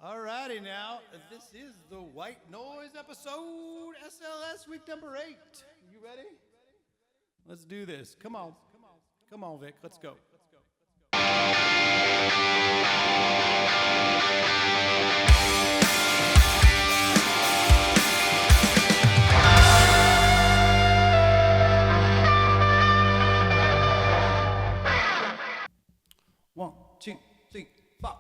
Alrighty now, this is the White Noise episode, SLS week number 8. You ready? Let's do this. Come on. Come on, Vic. Let's go. One, two, three, four.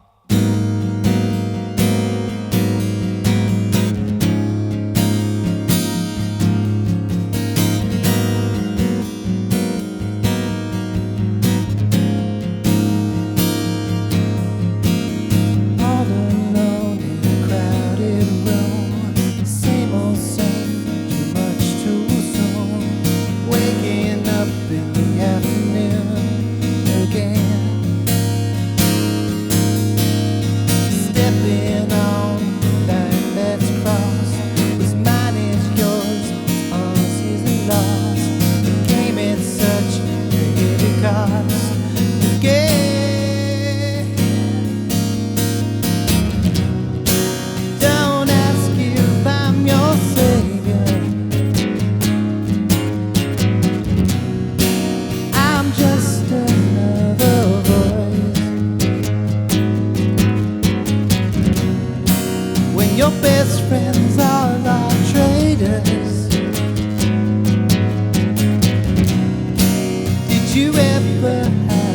You ever have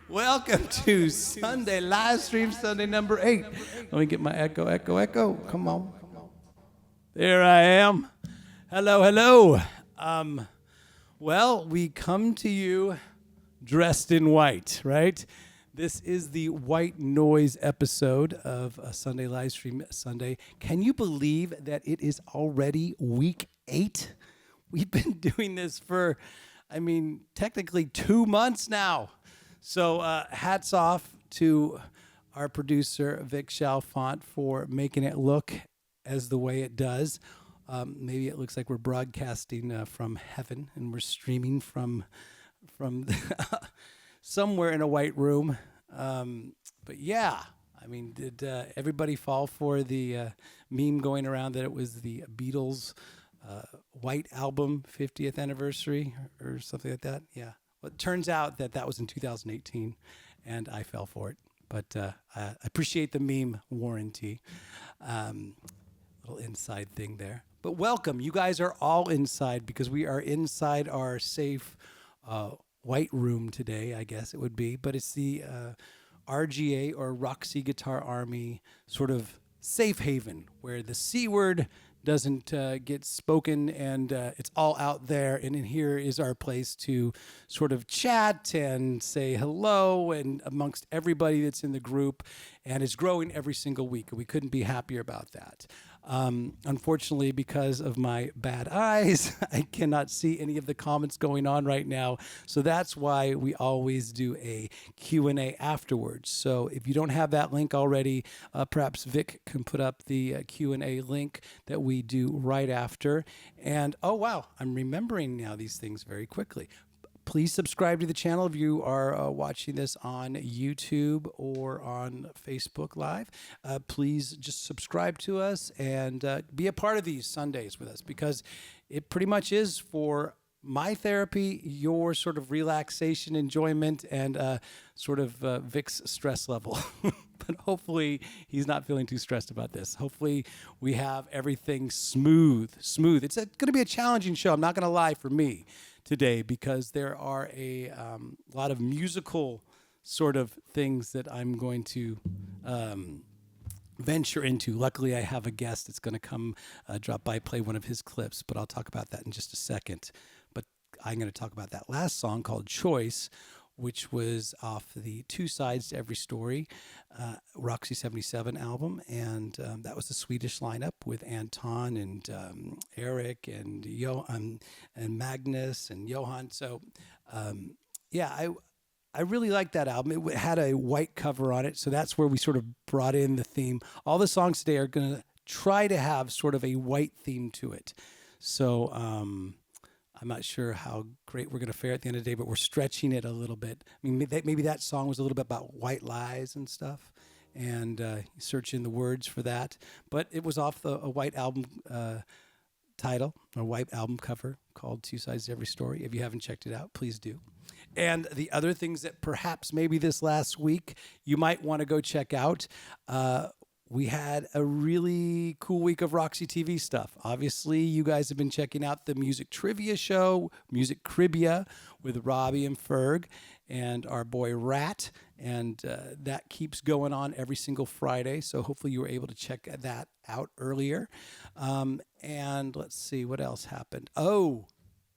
Welcome to Sunday Livestream Sunday number 8. Let me get my echo. Come on. There I am. Hello, hello. Well, we come to you dressed in white, right? This is the White Noise episode of Sunday Livestream Sunday. Can you believe that it is already week 8? We've been doing this for, technically 2 months now. So hats off to our producer, Vic Chalfant, for making it look as the way it does. Maybe it looks like we're broadcasting from heaven and we're streaming from somewhere in a white room. But yeah, did everybody fall for the meme going around that it was the Beatles White Album 50th anniversary or something like that? Yeah. Well, it turns out that was in 2018, and I fell for it. But I appreciate the meme warranty. Little inside thing there. But welcome. You guys are all inside because we are inside our safe white room today, I guess it would be. But it's the RGA or Roxie Guitar Army sort of safe haven where the C word doesn't get spoken and it's all out there. And in here is our place to sort of chat and say hello and amongst everybody that's in the group. And it's growing every single week. And we couldn't be happier about that. Unfortunately, because of my bad eyes, I cannot see any of the comments going on right now. So that's why we always do a Q&A afterwards. So if you don't have that link already, perhaps Vic can put up the Q&A link that we do right after. And, oh, wow, I'm remembering now these things very quickly. Please subscribe to the channel if you are watching this on YouTube or on Facebook Live. Please just subscribe to us and be a part of these Sundays with us because it pretty much is for my therapy, your sort of relaxation, enjoyment, and sort of Vic's stress level. But hopefully he's not feeling too stressed about this. Hopefully we have everything smooth. It's going to be a challenging show. I'm not going to lie for me today because there are a lot of musical sort of things that I'm going to venture into. Luckily, I have a guest that's going to come drop by, play one of his clips, but I'll talk about that in just a second. But I'm going to talk about that last song called Choice, which was off the Two Sides to Every Story, Roxie 77 album. And that was the Swedish lineup with Anton and Eric and and Magnus and Johan. So, I really liked that album. It had a white cover on it, so that's where we sort of brought in the theme. All the songs today are going to try to have sort of a white theme to it. So, I'm not sure how great we're going to fare at the end of the day, but we're stretching it a little bit. Maybe that song was a little bit about white lies and stuff, and search in the words for that. But it was off a white album title, or white album cover called Two Sides to Every Story. If you haven't checked it out, please do. And the other things that perhaps maybe this last week you might want to go check out, we had a really cool week of Roxie TV stuff. Obviously, you guys have been checking out the music trivia show, Music Cribia, with Robby and Ferg and our boy Rat. And that keeps going on every single Friday. So hopefully you were able to check that out earlier. And let's see what else happened. Oh,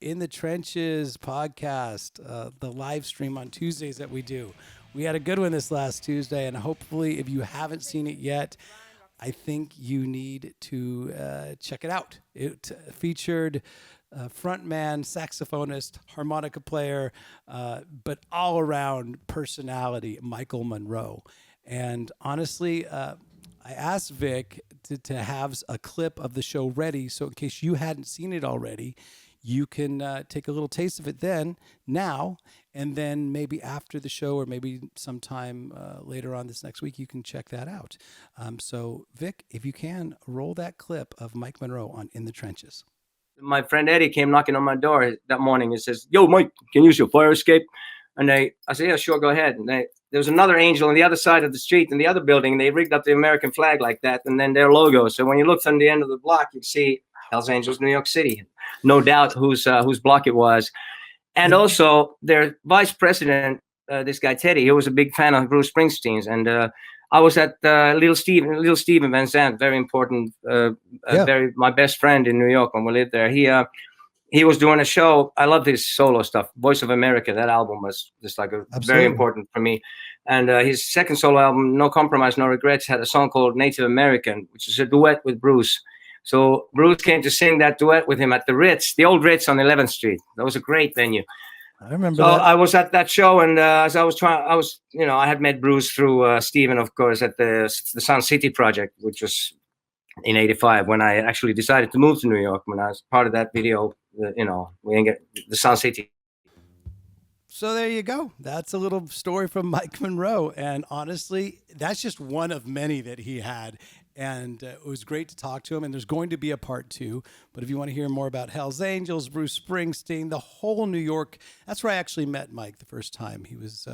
In the Trenches podcast, the live stream on Tuesdays that we do. We had a good one this last Tuesday, and hopefully, if you haven't seen it yet, I think you need to check it out. It featured frontman, saxophonist, harmonica player, but all-around personality, Michael Monroe. And honestly, I asked Vic to have a clip of the show ready, so in case you hadn't seen it already, you can take a little taste of it now, and then maybe after the show or maybe sometime later on this next week, you can check that out. So, Vic, if you can, roll that clip of Mike Monroe on In the Trenches. My friend Eddie came knocking on my door that morning and says, "Yo, Mike, can you use your fire escape?" And I said, "Yeah, sure, go ahead." And there was another angel on the other side of the street in the other building, and they rigged up the American flag like that and then their logo. So when you looked on the end of the block, you'd see Hells Angels, New York City. No doubt whose block it was. And also their vice president, this guy Teddy, he was a big fan of Bruce Springsteen's. And I was at Little Steven Van Zandt, very important, my best friend in New York when we lived there. He was doing a show. I love his solo stuff. Voice of America, that album was just like very important for me. And his second solo album, No Compromise, No Regrets, had a song called Native American, which is a duet with Bruce. So Bruce came to sing that duet with him at the Ritz, the old Ritz on 11th Street. That was a great venue. I remember so that. I was at that show, and as I had met Bruce through Steven, of course, at the Sound City project, which was in '85 when I actually decided to move to New York. When I was part of that video, we didn't get the Sound City. So there you go. That's a little story from Mike Monroe. And honestly, that's just one of many that he had. And it was great to talk to him. And there's going to be a part 2. But if you want to hear more about Hells Angels, Bruce Springsteen, the whole New York, that's where I actually met Mike the first time. He was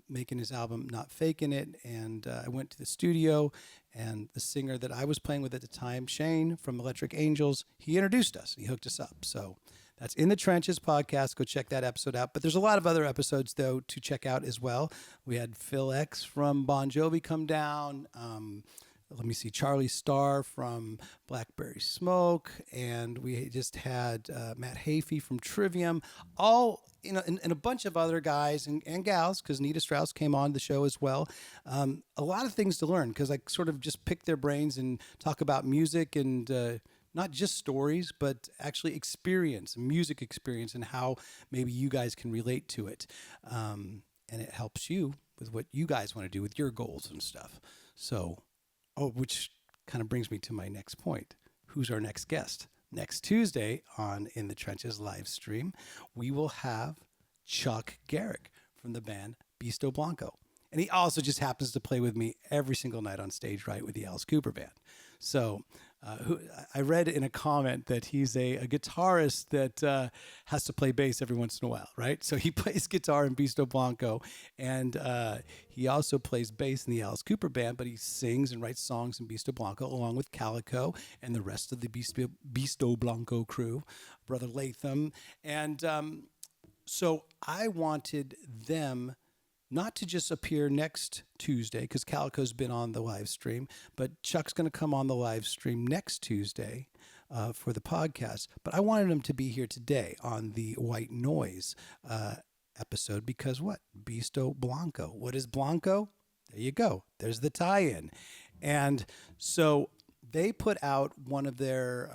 making his album, Not Faking It. And I went to the studio, and the singer that I was playing with at the time, Shane from Electric Angels, he introduced us. He hooked us up. So that's In the Trenches podcast. Go check that episode out. But there's a lot of other episodes, though, to check out as well. We had Phil X from Bon Jovi come down. Let me see, Charlie Starr from Blackberry Smoke. And we just had Matt Hafey from Trivium. All, and a bunch of other guys and gals, because Nita Strauss came on the show as well. A lot of things to learn, because I sort of just pick their brains and talk about music and not just stories, but actually music experience, and how maybe you guys can relate to it. And it helps you with what you guys want to do with your goals and stuff. So, which kind of brings me to my next point. Who's our next guest? Next Tuesday on In the Trenches live stream, we will have Chuck Garrick from the band Beasto Blanco. And he also just happens to play with me every single night on stage, right, with the Alice Cooper band. So I read in a comment that he's a guitarist that has to play bass every once in a while, right? So he plays guitar in Beasto Blanco, and he also plays bass in the Alice Cooper band, but he sings and writes songs in Beasto Blanco along with Calico and the rest of the Beasto Blanco crew, Brother Latham. And so I wanted them not to just appear next Tuesday, because Calico's been on the live stream, but Chuck's going to come on the live stream next Tuesday for the podcast. But I wanted him to be here today on the White Noise episode, because what? Beasto Blanco. What is Blanco? There you go. There's the tie-in. And so they put out one of their,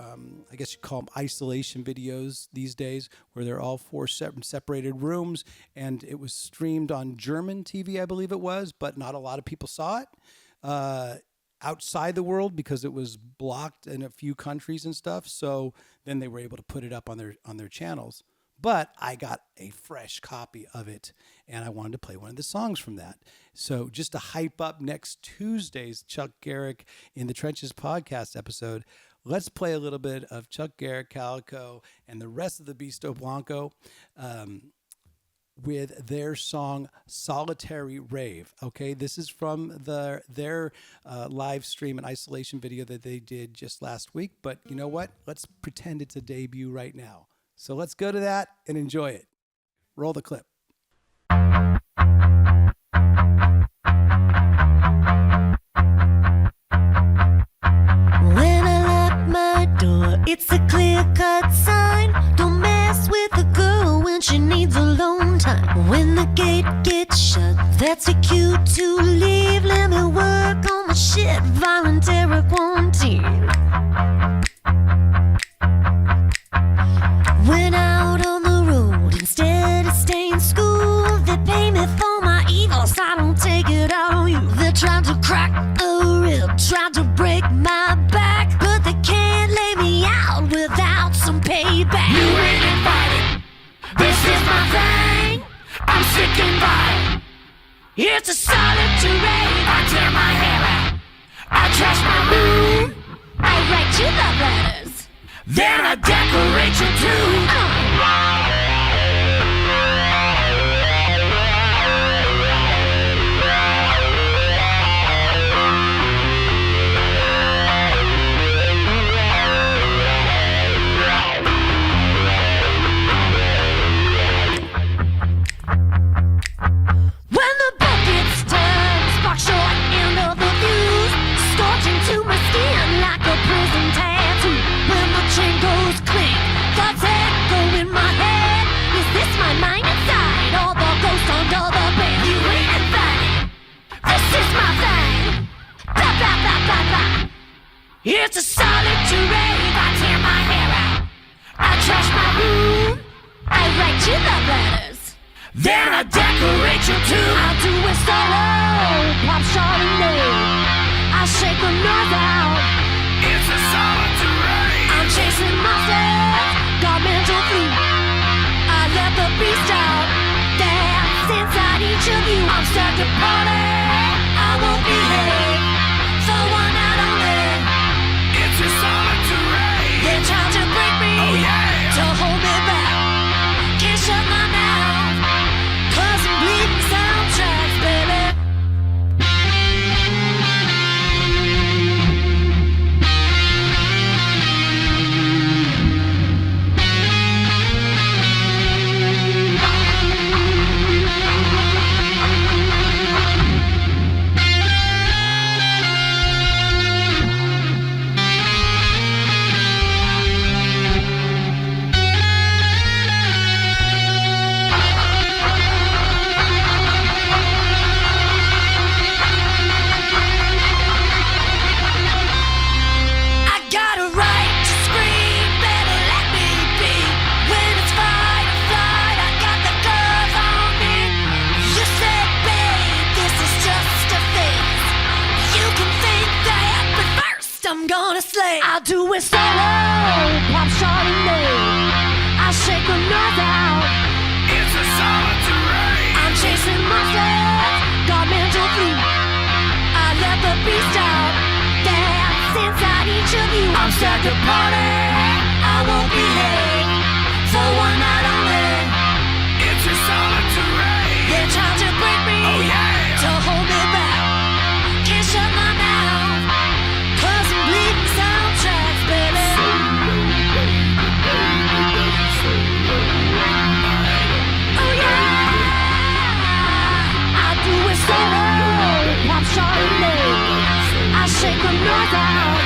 I guess you call them isolation videos these days, where they're all 4 separated rooms, and it was streamed on German TV, I believe it was, but not a lot of people saw it outside the world because it was blocked in a few countries and stuff. So then they were able to put it up on their channels. But I got a fresh copy of it, and I wanted to play one of the songs from that. So just to hype up next Tuesday's Chuck Garrick In the Trenches podcast episode, let's play a little bit of Chuck Garrick, Calico, and the rest of the Beasto Blanco with their song Solitary Rave. Okay, this is from their live stream and isolation video that they did just last week. But you know what? Let's pretend it's a debut right now. So let's go to that and enjoy it. Roll the clip. When I lock my door, it's a clear-cut sign. Don't mess with a girl when she needs alone time. When the gate gets shut, that's a cue to leave. Let me work on my shit, voluntary quarantine. Went out on the road instead of staying in school. They pay me for my evils, I don't take it out on you. They're trying to crack a rib, trying to break my back, but they can't lay me out without some payback. You ain't invited, this is my thing. I'm sick and violent. It's a solitary rave. I tear my hair out, I trash my room, I write you love letters, then I decorate you too. Then I decorate you too. I do it solo, pop Chardonnay. I shake the noise out. It's a solitary. I'm chasing monsters, got mental flu. I let the beast out, dance inside each of you. I'm stuck to party, I won't behave. For one night only. It's a solitary. They're trying to break me, Oh yeah. to hold me back. Can't shut my mouth, 'cause I'm bleeding soundtracks, baby. I got a right to scream, better let me be. When it's fight or flight, I got the gloves on me. You said, babe, this is just a phase. You can think that, but first I'm gonna slay. I do it solo, pop Chardonnay. I shake the noise out. It's a solitary. I'm chasing monsters, got mental flu. I let the beast out, dance inside each of you. I'm stuck to party, I won't behave. For one night only. It's a solitary. They're trying to break me, Oh yeah. to hold me back. Can't shut my mouth, 'cause I'm bleeding soundtracks, baby. Oh yeah, I do it solo, pop Chardonnay. I shake the noise out.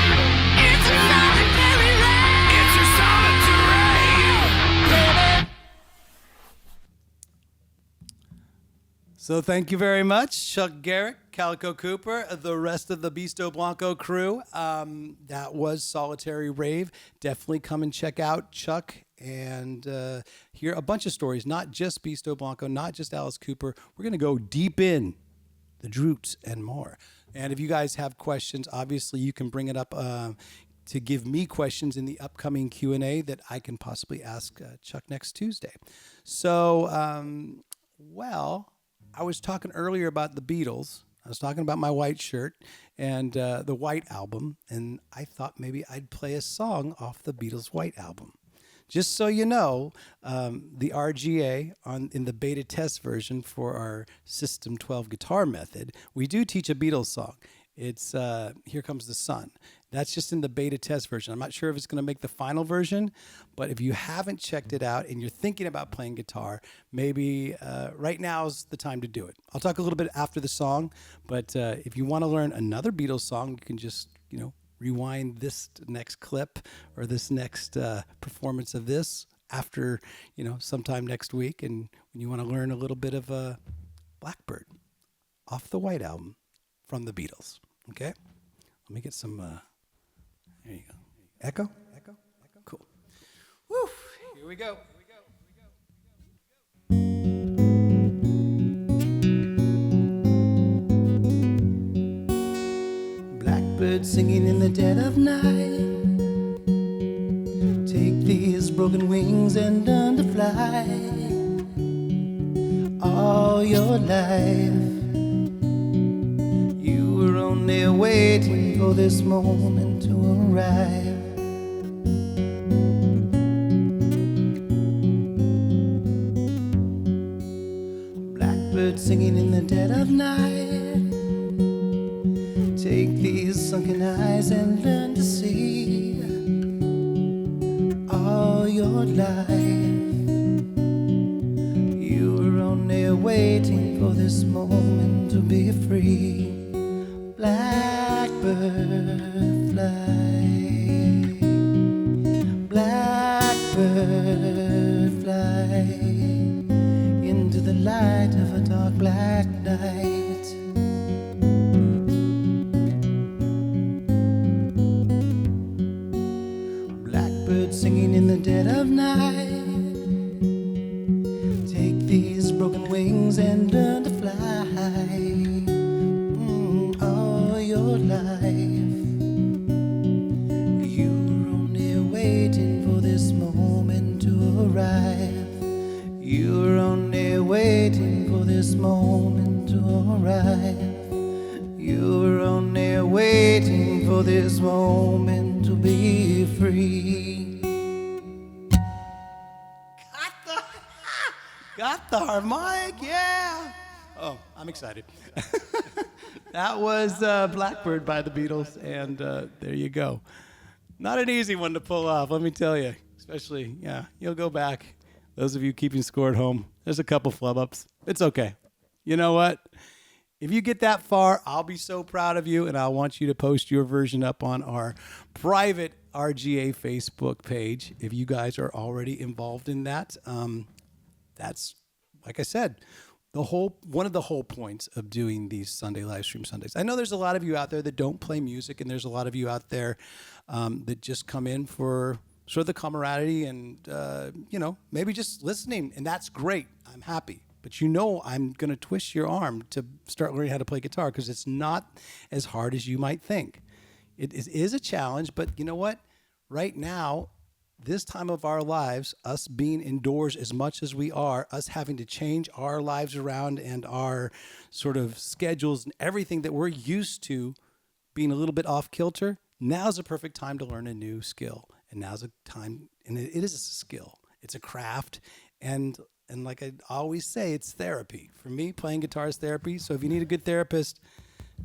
It's a solitary life, It's a solitary. baby. So thank you very much, Chuck Garrick, Calico Cooper, the rest of the Beasto Blanco crew. That was Solitary Rave. Definitely come and check out Chuck and hear a bunch of stories, not just Beasto Blanco, not just Alice Cooper. We're going to go deep in the Droots and more. And if you guys have questions, obviously you can bring it up to give me questions in the upcoming Q&A that I can possibly ask Chuck next Tuesday. So, I was talking earlier about the Beatles. I was talking about my white shirt and the White Album, and I thought maybe I'd play a song off the Beatles' White Album. Just so you know, the RGA in the beta test version for our System 12 guitar method, we do teach a Beatles song. It's Here Comes the Sun. That's just in the beta test version. I'm not sure if it's going to make the final version, but if you haven't checked it out and you're thinking about playing guitar, maybe right now is the time to do it. I'll talk a little bit after the song, but if you want to learn another Beatles song, you can just, rewind this next clip or this next performance of this after, sometime next week. And when you want to learn a little bit of Blackbird off the White Album from the Beatles. Okay? Let me get some, there you go. Echo? Cool. Woo! Here we go. Blackbird singing in the dead of night. Take these broken wings and learn to fly. All your life you were only waiting for this moment to arrive. Blackbird singing in the dead of night. Take these sunken eyes and learn to see. All your life you were only waiting for this moment to be free. Blackbird fly, blackbird fly into the light of a dark black night. Singing in the dead of night. Take these broken wings and learn to fly all your life. You're only waiting for this moment to arrive. You're only waiting for this moment to arrive. You're only waiting for this moment to be free. Got the harmonic, yeah. Oh, I'm excited. That was Blackbird by the Beatles, and there you go. Not an easy one to pull off, let me tell you. Especially, yeah, you'll go back. Those of you keeping score at home, there's a couple flub-ups. It's okay. You know what? If you get that far, I'll be so proud of you, and I want you to post your version up on our private RGA Facebook page. If you guys are already involved in that, that's, like I said, one of the whole points of doing these Sunday live stream Sundays. I know there's a lot of you out there that don't play music, and there's a lot of you out there that just come in for sort of the camaraderie and, maybe just listening, and that's great. I'm happy. But I'm going to twist your arm to start learning how to play guitar because it's not as hard as you might think. It is a challenge, but you know what? Right now, this time of our lives, us being indoors as much as we are, us having to change our lives around and our sort of schedules and everything that we're used to being a little bit off kilter, now's a perfect time to learn a new skill. And now's a time, and it is a skill. It's a craft, and like I always say, it's therapy. For me, playing guitar is therapy. So if you need a good therapist,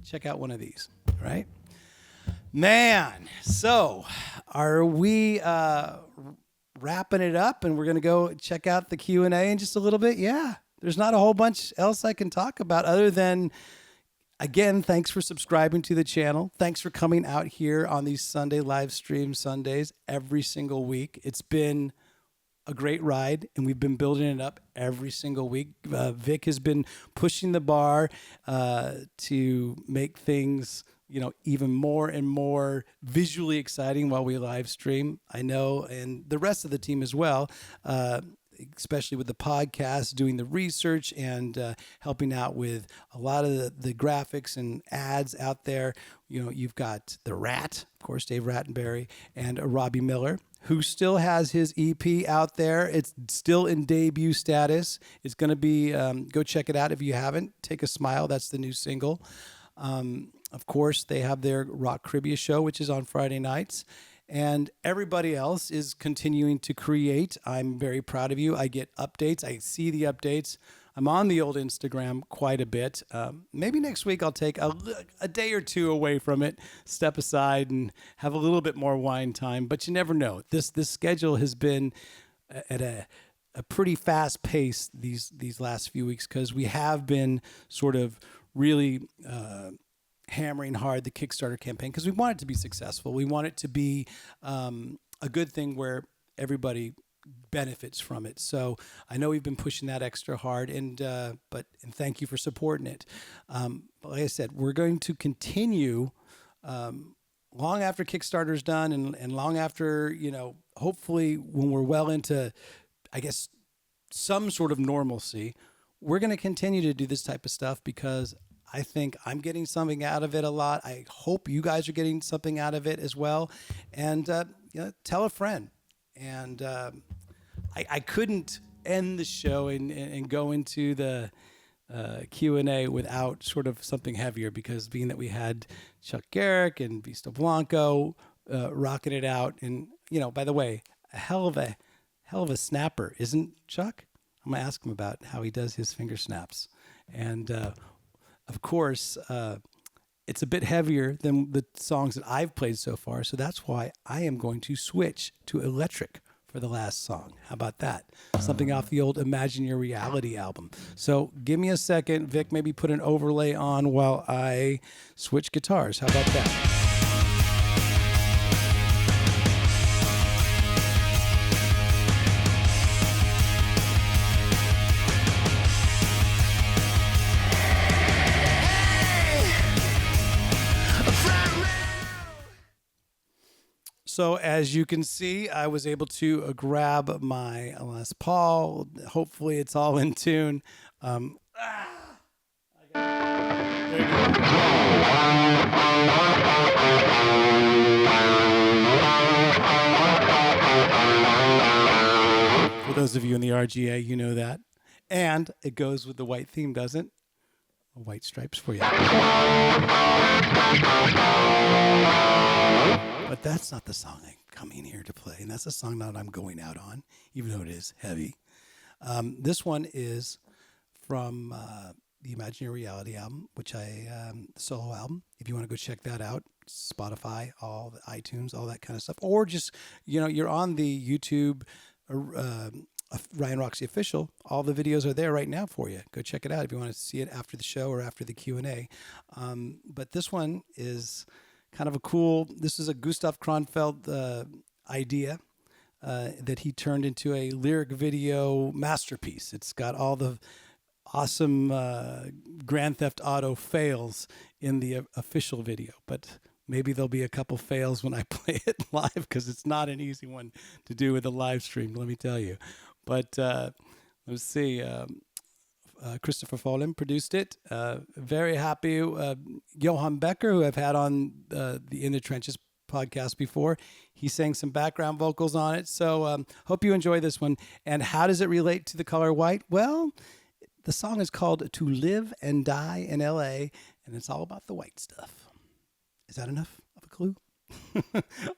check out one of these, right? Man, so are we wrapping it up and we're going to go check out the Q&A in just a little bit? Yeah, there's not a whole bunch else I can talk about other than, again, thanks for subscribing to the channel. Thanks for coming out here on these Sunday live stream Sundays every single week. It's been a great ride, and we've been building it up every single week. Vic has been pushing the bar to make things, even more and more visually exciting while we live stream. I know, and the rest of the team as well, especially with the podcast, doing the research and helping out with a lot of the graphics and ads out there. You've got the Rat, of course, Dave Rattenbury, and Robby Miller, who still has his EP out there. It's still in debut status. It's going to be, go check it out if you haven't. Take a Smile, that's the new single. Of course, they have their Rock Trivia show, which is on Friday nights. And everybody else is continuing to create. I'm very proud of you. I get updates. I see the updates. I'm on the old Instagram quite a bit. Maybe next week I'll take a day or two away from it, step aside and have a little bit more wine time. But you never know. This schedule has been at a pretty fast pace these last few weeks because we have been sort of really hammering hard the Kickstarter campaign because we want it to be successful. We want it to be a good thing where everybody benefits from it. So I know we've been pushing that extra hard, and thank you for supporting it. But like I said, we're going to continue long after Kickstarter's done and long after, hopefully when we're well into, I guess, some sort of normalcy, we're going to continue to do this type of stuff because I think I'm getting something out of it a lot. I hope you guys are getting something out of it as well. And tell a friend. And I couldn't end the show and go into the Q&A without sort of something heavier because being that we had Chuck Garrick and Beasto Blanco rocking it out. And, by the way, a hell of a snapper, isn't Chuck? I'm going to ask him about how he does his finger snaps. And of course, it's a bit heavier than the songs that I've played so far, so that's why I am going to switch to electric for the last song. How about that? Something off the old Imagine Your Reality album. So give me a second, Vic, maybe put an overlay on while I switch guitars. How about that? So as you can see, I was able to grab my Les Paul. Hopefully it's all in tune. There you go. For those of you in the RGA, you know that. And it goes with the white theme, doesn't it? White stripes for you. But that's not the song I'm coming here to play. And that's the song that I'm going out on, even though it is heavy. This one is from the Imaginary Reality album, which solo album. If you want to go check that out, Spotify, all the iTunes, all that kind of stuff. Or just, you're on the YouTube Ryan Roxie Official. All the videos are there right now for you. Go check it out if you want to see it after the show or after the Q&A. But this one is kind of this is a Gustav Kronfeld idea that he turned into a lyric video masterpiece. It's got all the awesome Grand Theft Auto fails in the official video, but maybe there'll be a couple fails when I play it live because it's not an easy one to do with a live stream, let me tell you. But let's see. Christopher Follen produced it. Very happy. Johan Becker, who I've had on the In the Trenches podcast before, he sang some background vocals on it. So hope you enjoy this one. And how does it relate to the color white? Well, the song is called To Live and Die in L.A., and it's all about the white stuff. Is that enough of a clue?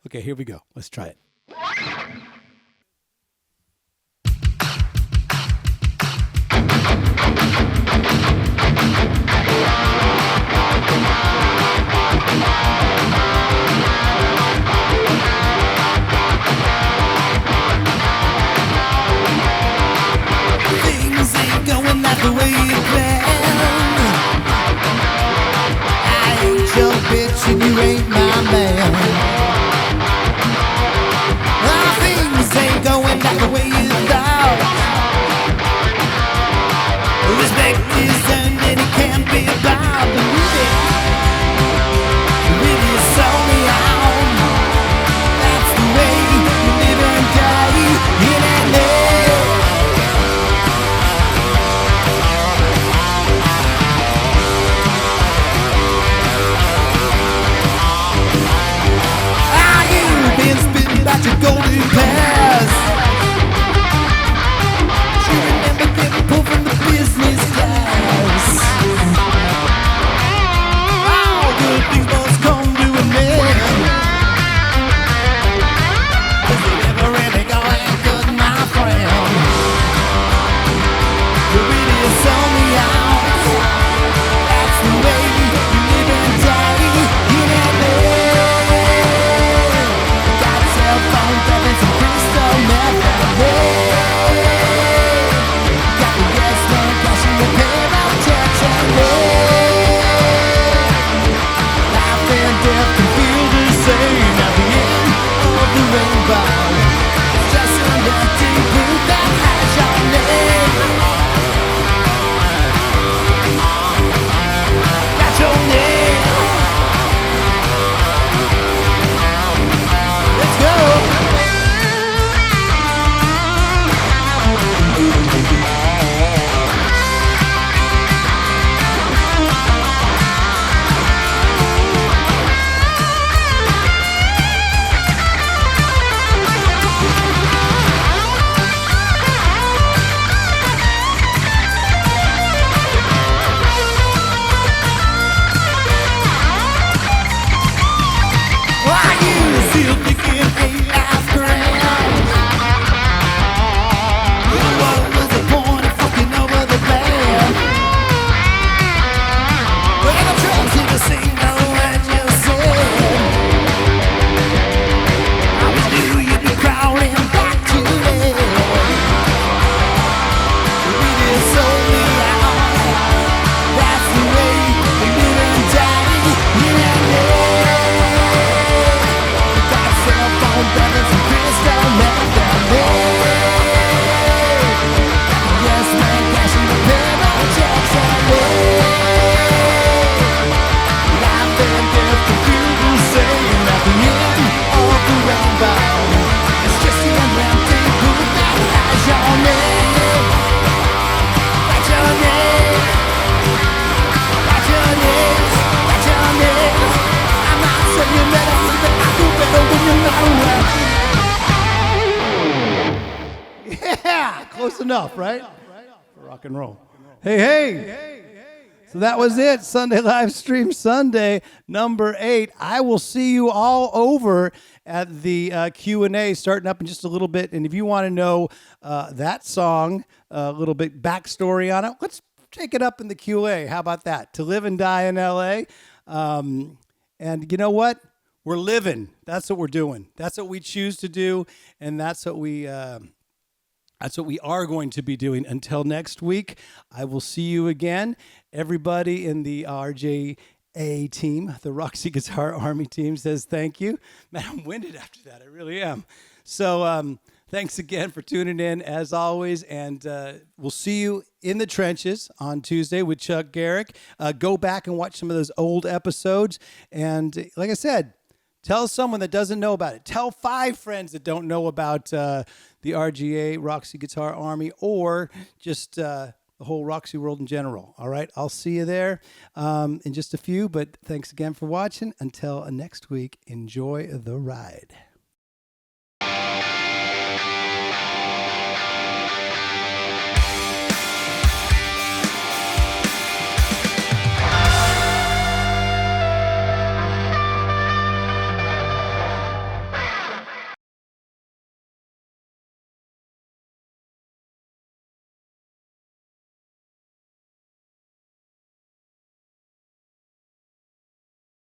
Okay, here we go. Let's try it. Things ain't going like the way you planned. I ain't your bitch and you ain't my man. Things ain't going like the way you thought. Respect is earned and it can't be about the really saw me out. That's the way you live and die in LA. You've been spitting about your golden past. Yeah, close enough, right? For rock and roll. Hey. So that was it. Sunday Live Stream Sunday, number 8. I will see you all over at the Q&A starting up in just a little bit. And if you want to know that song, a little bit backstory on it, let's take it up in the Q&A. How about that? To Live and Die in L.A. And you know what? We're living. That's what we're doing. That's what we choose to do. And that's what we are going to be doing. Until next week, I will see you again. Everybody in the RJA team, the Roxie Guitar Army team, says thank you. Man, I'm winded after that. I really am. So thanks again for tuning in, as always. And we'll see you in the trenches on Tuesday with Chuck Garrick. Go back and watch some of those old episodes. And like I said, tell someone that doesn't know about it. Tell 5 friends that don't know about the RGA, Roxie Guitar Army, or just the whole Roxie world in general. All right, I'll see you there in just a few, but thanks again for watching. Until next week, enjoy the ride.